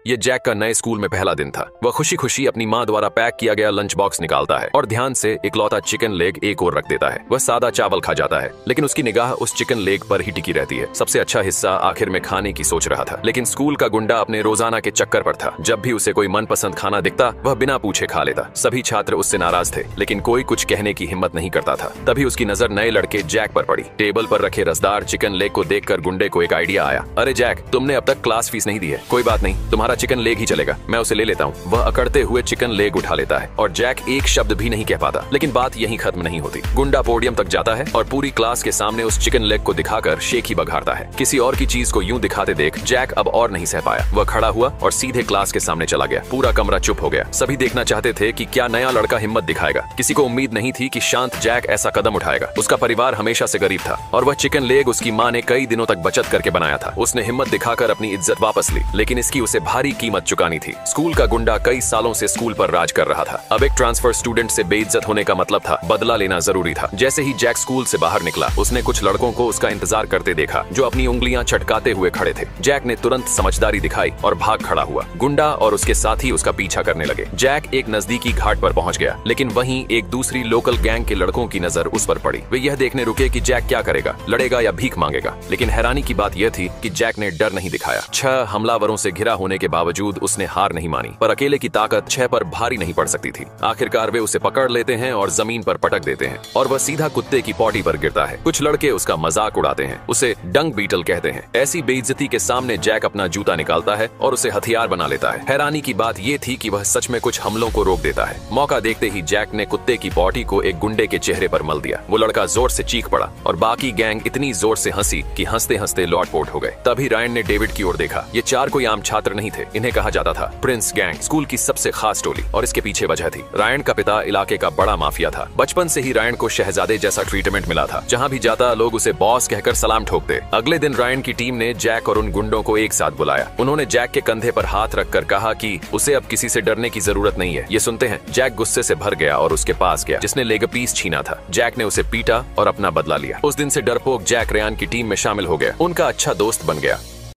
ये जैक का नए स्कूल में पहला दिन था। वह खुशी खुशी अपनी माँ द्वारा पैक किया गया लंच बॉक्स निकालता है और ध्यान से इकलौता चिकन लेग एक और रख देता है। वह सादा चावल खा जाता है, लेकिन उसकी निगाह उस चिकन लेग पर ही टिकी रहती है। सबसे अच्छा हिस्सा आखिर में खाने की सोच रहा था, लेकिन स्कूल का गुंडा अपने रोजाना के चक्कर पर था। जब भी उसे कोई मनपसंद खाना दिखता, वह बिना पूछे खा लेता। सभी छात्र उससे नाराज थे, लेकिन कोई कुछ कहने की हिम्मत नहीं करता था। तभी उसकी नजर नए लड़के जैक पर पड़ी। टेबल पर रखे रसदार चिकन लेग को देखकर गुंडे को एक आइडिया आया। अरे जैक, तुमने अब तक क्लास फीस नहीं दी है। कोई बात नहीं, तुम्हारा चिकन लेग ही चलेगा, मैं उसे ले लेता हूँ। वह अकड़ते हुए चिकन लेग उठा लेता है और जैक एक शब्द भी नहीं कह पाता। लेकिन बात यहीं खत्म नहीं होती। गुंडा पोडियम तक जाता है और पूरी क्लास के सामने उस चिकन लेग को दिखाकर शेख ही बघाड़ता है। किसी और की चीज को यूं दिखाते देख जैक अब और नहीं सह पाया। वह खड़ा हुआ और सीधे क्लास के सामने चला गया। पूरा कमरा चुप हो गया। सभी देखना चाहते थे कि क्या नया लड़का हिम्मत दिखाएगा। किसी को उम्मीद नहीं थी कि शांत जैक ऐसा कदम उठाएगा। उसका परिवार हमेशा से गरीब था और वह चिकन लेग उसकी माँ ने कई दिनों तक बचत करके बनाया था। उसने हिम्मत दिखाकर अपनी इज्जत वापस ली, लेकिन इसकी उसे भारी कीमत चुकानी थी। स्कूल का गुंडा कई सालों से स्कूल पर राज कर रहा था। अब एक ट्रांसफर स्टूडेंट से बेइज्जत होने का मतलब था बदला लेना जरूरी था। जैसे ही जैक स्कूल से बाहर निकला, उसने कुछ लड़कों को उसका इंतजार करते देखा जो अपनी उंगलियां चटकाते हुए खड़े थे। जैक ने तुरंत समझदारी दिखाई और भाग खड़ा हुआ। गुंडा और उसके साथी उसका पीछा करने लगे। जैक एक नजदीकी घाट पर पहुंच गया, लेकिन वहीं एक दूसरी लोकल गैंग के लड़कों की नजर उस पर पड़ी। वे यह देखने रुके कि जैक क्या करेगा, लड़ेगा या भीख मांगेगा। लेकिन हैरानी की बात यह थी कि जैक ने डर नहीं दिखाया। 6 हमलावरों से घिरा होने के बावजूद उसने हार नहीं मानी, पर अकेले की ताकत 6 पर भारी नहीं पड़ सकती थी। आखिरकार वे उसे पकड़ लेते हैं और जमीन पर पटक देते हैं और वह सीधा कुत्ते की पॉटी पर गिरता है। कुछ लड़के उसका मजाक उड़ाते हैं, उसे डंग बीटल कहते हैं। ऐसी बेइज्जती के सामने जैक अपना जूता निकालता है और उसे हथियार बना लेता है। हैरानी की बात यह थी कि वह सच में कुछ हमलों को रोक देता है। मौका देखते ही जैक ने कुत्ते की पॉटी को एक गुंडे के चेहरे पर मल दिया। वो लड़का जोर से चीख पड़ा और बाकी गैंग इतनी जोर से हंसी कि हंसते हंसते लौटपोट हो गए। तभी रायन ने डेविड की ओर देखा। ये 4 कोई आम छात्र नहीं थे। इन्हें कहा जाता था प्रिंस गैंग, स्कूल की सबसे खास टोली। और इसके पीछे वजह थी, रायन का पिता इलाके का बड़ा माफिया था। बचपन से ही रायन को शहजादे जैसा ट्रीटमेंट मिला था। जहाँ भी जाता लोग उसे बॉस कहकर सलाम ठोकते। अगले दिन रायन की टीम ने जैक और उन गुंडों को एक साथ बुलाया। उन्होंने जैक के कंधे पर हाथ रखकर कहा कि उसे अब किसी से डरने की जरूरत नहीं है। ये सुनते हैं जैक गुस्से से भर गया और उसके पास गया जिसने लेग पीस छीना था। जैक ने उसे पीटा और अपना बदला लिया। उस दिन से डरपोक जैक रेयान की टीम में शामिल हो गया। उनका अच्छा दोस्त बन गया।